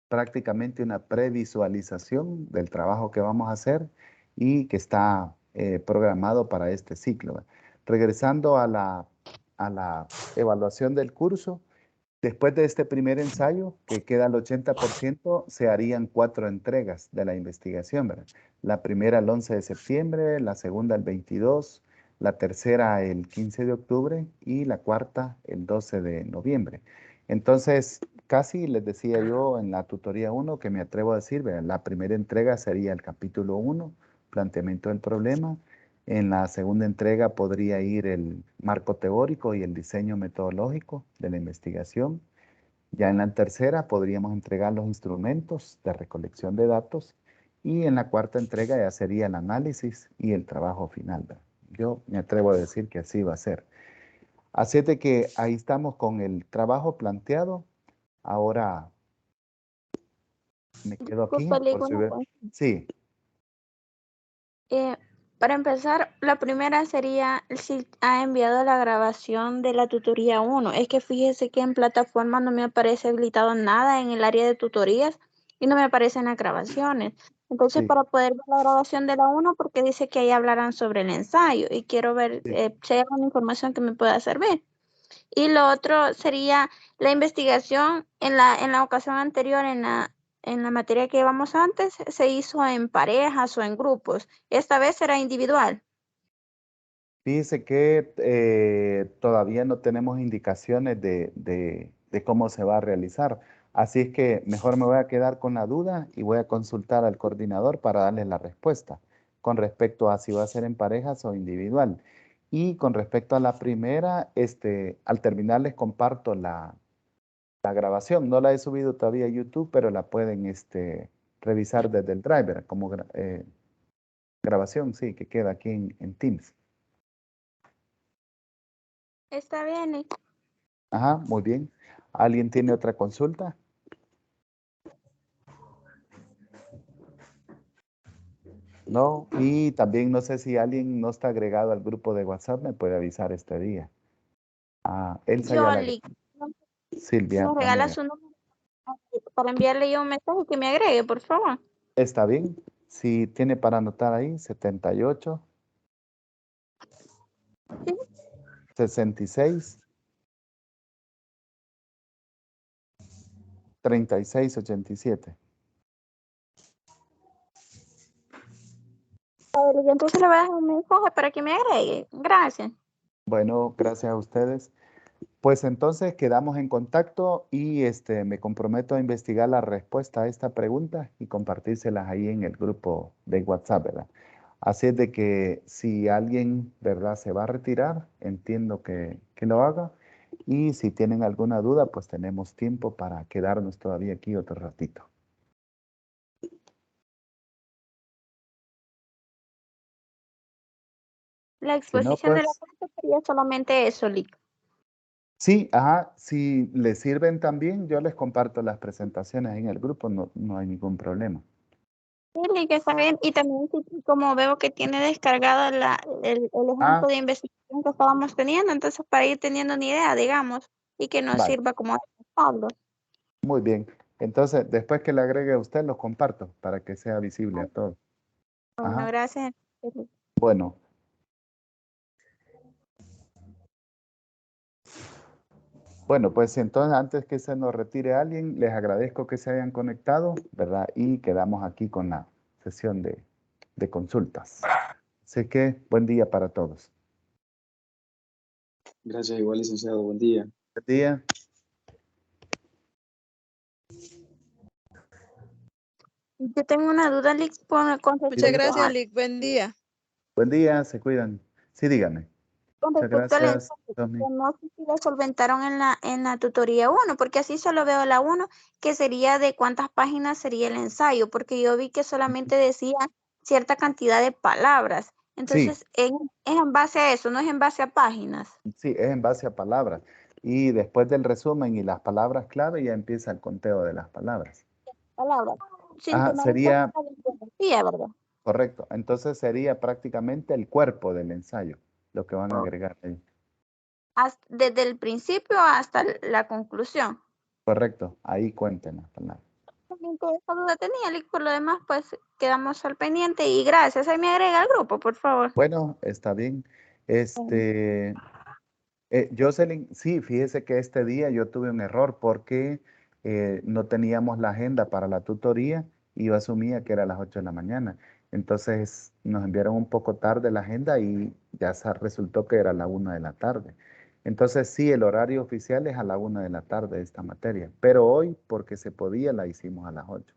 prácticamente una previsualización del trabajo que vamos a hacer y que está programado para este ciclo, ¿verdad? Regresando a la evaluación del curso, después de este primer ensayo, que queda al 80%, se harían 4 entregas de la investigación, ¿verdad? La primera el 11 de septiembre, la segunda el 22, la tercera el 15 de octubre y la cuarta el 12 de noviembre. Entonces, casi les decía yo en la tutoría 1 que me atrevo a decir, ¿verdad? La primera entrega sería el capítulo 1, planteamiento del problema. En la segunda entrega podría ir el marco teórico y el diseño metodológico de la investigación. Ya en la tercera podríamos entregar los instrumentos de recolección de datos y en la cuarta entrega ya sería el análisis y el trabajo final, ¿verdad? Yo me atrevo a decir que así va a ser. Así es de que ahí estamos con el trabajo planteado. Ahora me quedo aquí por si ve. Sí. Para empezar, la primera sería si ha enviado la grabación de la tutoría 1. Es que fíjese que en plataforma no me aparece habilitado nada en el área de tutorías y no me aparecen las grabaciones. Entonces, Sí. para poder ver la grabación de la 1, porque dice que ahí hablarán sobre el ensayo y quiero ver Sí. si hay alguna información que me pueda servir. Y lo otro sería la investigación en la ocasión anterior, en la materia que llevamos antes, se hizo en parejas o en grupos. Esta vez será individual. Fíjese que todavía no tenemos indicaciones de cómo se va a realizar. Así es que mejor me voy a quedar con la duda y voy a consultar al coordinador para darle la respuesta con respecto a si va a ser en parejas o individual. Y con respecto a la primera, al terminar les comparto la grabación. No la he subido todavía a YouTube, pero la pueden revisar desde el driver como grabación, sí, que queda aquí en Teams. Está bien. Ajá, muy bien. ¿Alguien tiene otra consulta? No, y también no sé si alguien no está agregado al grupo de WhatsApp, me puede avisar este día. Ah, Elsa ya la Yoli, Silvia ¿me regala Vanega. su número para enviarle yo un mensaje que me agregue, por favor? ¿Está bien? Si tiene para anotar ahí, 78, Sí. 66, 36, 87. A ver, yo entonces le voy a dejar un mensaje para que me agregue. Gracias. Bueno, gracias a ustedes. Pues entonces quedamos en contacto y me comprometo a investigar la respuesta a esta pregunta y compartírselas ahí en el grupo de WhatsApp, ¿verdad? Así es de que si alguien, ¿verdad?, se va a retirar, entiendo que lo haga. Y si tienen alguna duda, pues tenemos tiempo para quedarnos todavía aquí otro ratito. La Si no, exposición de la pues clase sería solamente eso, Lick. sí, ajá, si les sirven también, yo les comparto las presentaciones en el grupo, no hay ningún problema. Sí, Lick, está bien. Y también, sí, como veo que tiene descargado el ejemplo Ah, de investigación que estábamos teniendo, entonces para ir teniendo una idea, digamos, y que nos vale. sirva como respaldo. Muy bien. Entonces, después que le agregue a usted, los comparto para que sea visible a todos. Bueno, Ajá. gracias. Bueno. Bueno, pues entonces antes que se nos retire alguien, les agradezco que se hayan conectado, ¿verdad? Y quedamos aquí con la sesión de consultas. Así que buen día para todos. Gracias, igual, licenciado. Buen día. Buen día. Yo tengo una duda, Lick, con Muchas respecto gracias, a, Lick. Buen día. Buen día, se cuidan. Sí, dígame. con Muchas respecto al gracias, ensayo, Tommy. que no sé si lo solventaron en la tutoría 1, porque así solo veo la 1, que sería de cuántas páginas sería el ensayo, porque yo vi que solamente decía cierta cantidad de palabras. Sí, Entonces, es en base a eso, no es en base a páginas. sí, es en base a palabras. Y después del resumen y las palabras clave ya empieza el conteo de las palabras. Palabras. Sin Ajá, tomar en cuenta sería la bibliografía, ¿verdad? correcto. Entonces sería prácticamente el cuerpo del ensayo, lo que van a agregar ahí. Desde el principio hasta la conclusión. Correcto, ahí cuenten las palabras. También toda esa duda tenía, Lick, por lo demás, pues quedamos al pendiente y gracias. Ahí me agrega al grupo, por favor. Bueno, está bien. Jocelyn, sí, fíjese que este día yo tuve un error porque no teníamos la agenda para la tutoría y yo asumía que era a las 8 de la mañana. Entonces nos enviaron un poco tarde la agenda y ya resultó que era a la 1 de la tarde. Entonces sí, el horario oficial es a la 1 de la tarde de esta materia, pero hoy porque se podía la hicimos a las 8.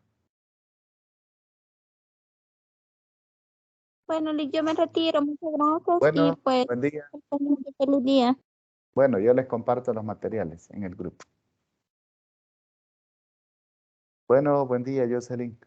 Bueno, Lick, yo me retiro. Muchas gracias y Bueno, pues, buen día. feliz día. Bueno, yo les comparto los materiales en el grupo. Bueno, buen día, Jocelyn.